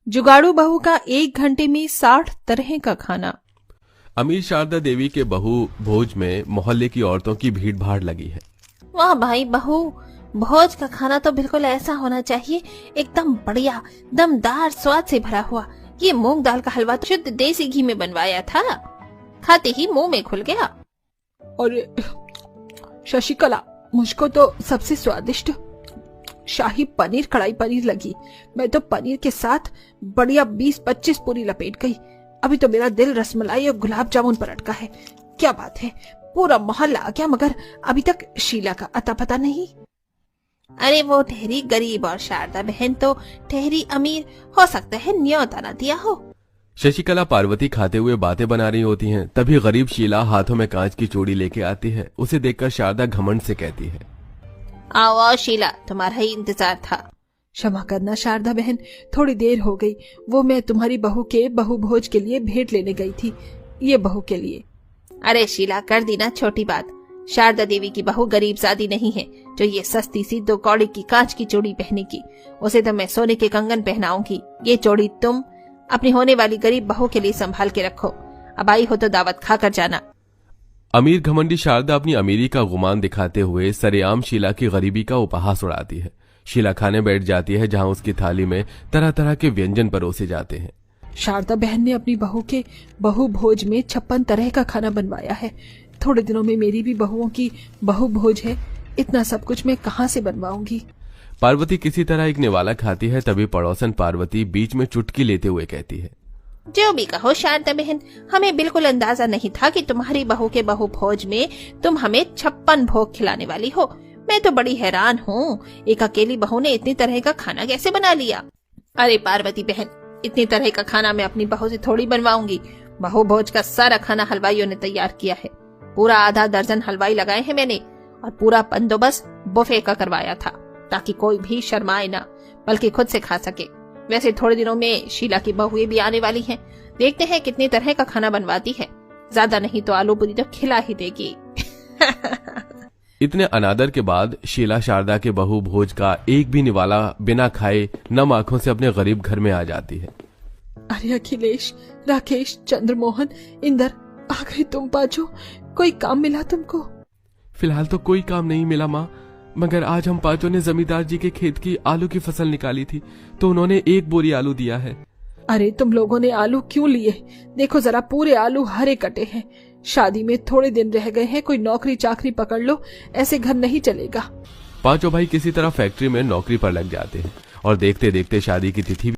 जुगाड़ू बहू का 1 घंटे में 60 तरह का खाना। अमीर शारदा देवी के बहू भोज में मोहल्ले की औरतों की भीड़ भाड़ लगी है। वाह भाई बहू, भोज का खाना तो बिल्कुल ऐसा होना चाहिए, एकदम बढ़िया, दमदार स्वाद से भरा हुआ। ये मूंग दाल का हलवा तो शुद्ध देसी घी में बनवाया था, खाते ही मुंह में खुल गया। और शशिकला, मुझको तो सबसे स्वादिष्ट शाही पनीर कढ़ाई पनीर लगी। मैं तो पनीर के साथ बढ़िया 20-25 पूरी लपेट गई। अभी तो मेरा दिल रसमलाई और गुलाब जामुन पर अटका है। क्या बात है, पूरा मोहल्ला आ गया, मगर अभी तक शीला का अता पता नहीं। अरे वो ठहरी गरीब और शारदा बहन तो ठहरी अमीर, हो सकता है न्योता न दिया हो। शशिकला पार्वती खाते हुए बातें बना रही होती हैं, तभी गरीब शीला हाथों में कांच की चूड़ी लेके आती है। उसे देखकर शारदा घमंड से कहती है, आओ आओ शीला, तुम्हारा ही इंतजार था। क्षमा करना शारदा बहन, थोड़ी देर हो गई। वो मैं तुम्हारी बहू के बहु भोज के लिए भेंट लेने गई थी, ये बहू के लिए। अरे शीला, कर दी ना छोटी बात। शारदा देवी की बहू गरीब जादी नहीं है जो ये सस्ती सी 2 कौड़ी की कांच की चूड़ी पहनेगी। उसे तो मैं सोने के कंगन पहनाऊंगी। ये चूड़ी तुम अपनी होने वाली गरीब बहू के लिए संभाल के रखो। अब आई हो तो दावत खाकर जाना। अमीर घमंडी शारदा अपनी अमीरी का गुमान दिखाते हुए सरेआम शीला की गरीबी का उपहास उड़ाती है। शीला खाने बैठ जाती है, जहां उसकी थाली में तरह तरह के व्यंजन परोसे जाते हैं। शारदा बहन ने अपनी बहू के बहु भोज में 56 तरह का खाना बनवाया है। थोड़े दिनों में मेरी भी बहुओं की बहु भोज है। इतना सब कुछ मैं कहाँ से बनवाऊंगी। पार्वती किसी तरह एक निवाला खाती है, तभी पड़ोसन पार्वती बीच में चुटकी लेते हुए कहती है, जो भी कहो शारदा बहन, हमें बिल्कुल अंदाजा नहीं था कि तुम्हारी बहू के बहु भोज में तुम हमें 56 भोग खिलाने वाली हो। मैं तो बड़ी हैरान हूँ, एक अकेली बहू ने इतनी तरह का खाना कैसे बना लिया। अरे पार्वती बहन, इतनी तरह का खाना मैं अपनी बहू से थोड़ी बनवाऊंगी। बहु भोज का सारा खाना हलवाइयों ने तैयार किया है। पूरा आधा दर्जन हलवाई लगाए हैं मैंने, और पूरा बंदोबस्त बुफे का करवाया था, ताकि कोई भी शर्माए ना, बल्कि खुद से खा सके। वैसे थोड़े दिनों में शीला की बहुएं भी आने वाली हैं। देखते हैं कितनी तरह का खाना बनवाती है। ज्यादा नहीं तो आलू पूरी तो खिला ही देगी। इतने अनादर के बाद शीला शारदा के बहु भोज का एक भी निवाला बिना खाए नम आंखों से अपने गरीब घर में आ जाती है। अरे अखिलेश, राकेश, चंद्रमोहन, इंदर, आ गए तुम पांचों। कोई काम मिला तुमको? फिलहाल तो कोई काम नहीं मिला माँ, मगर आज हम पांचों ने जमींदार जी के खेत की आलू की फसल निकाली थी, तो उन्होंने 1 बोरी आलू दिया है। अरे तुम लोगों ने आलू क्यों लिए? देखो जरा, पूरे आलू हरे कटे हैं। शादी में थोड़े दिन रह गए हैं, कोई नौकरी चाकरी पकड़ लो, ऐसे घर नहीं चलेगा। पांचों भाई किसी तरह फैक्ट्री में नौकरी पर लग जाते हैं और देखते देखते शादी की तिथि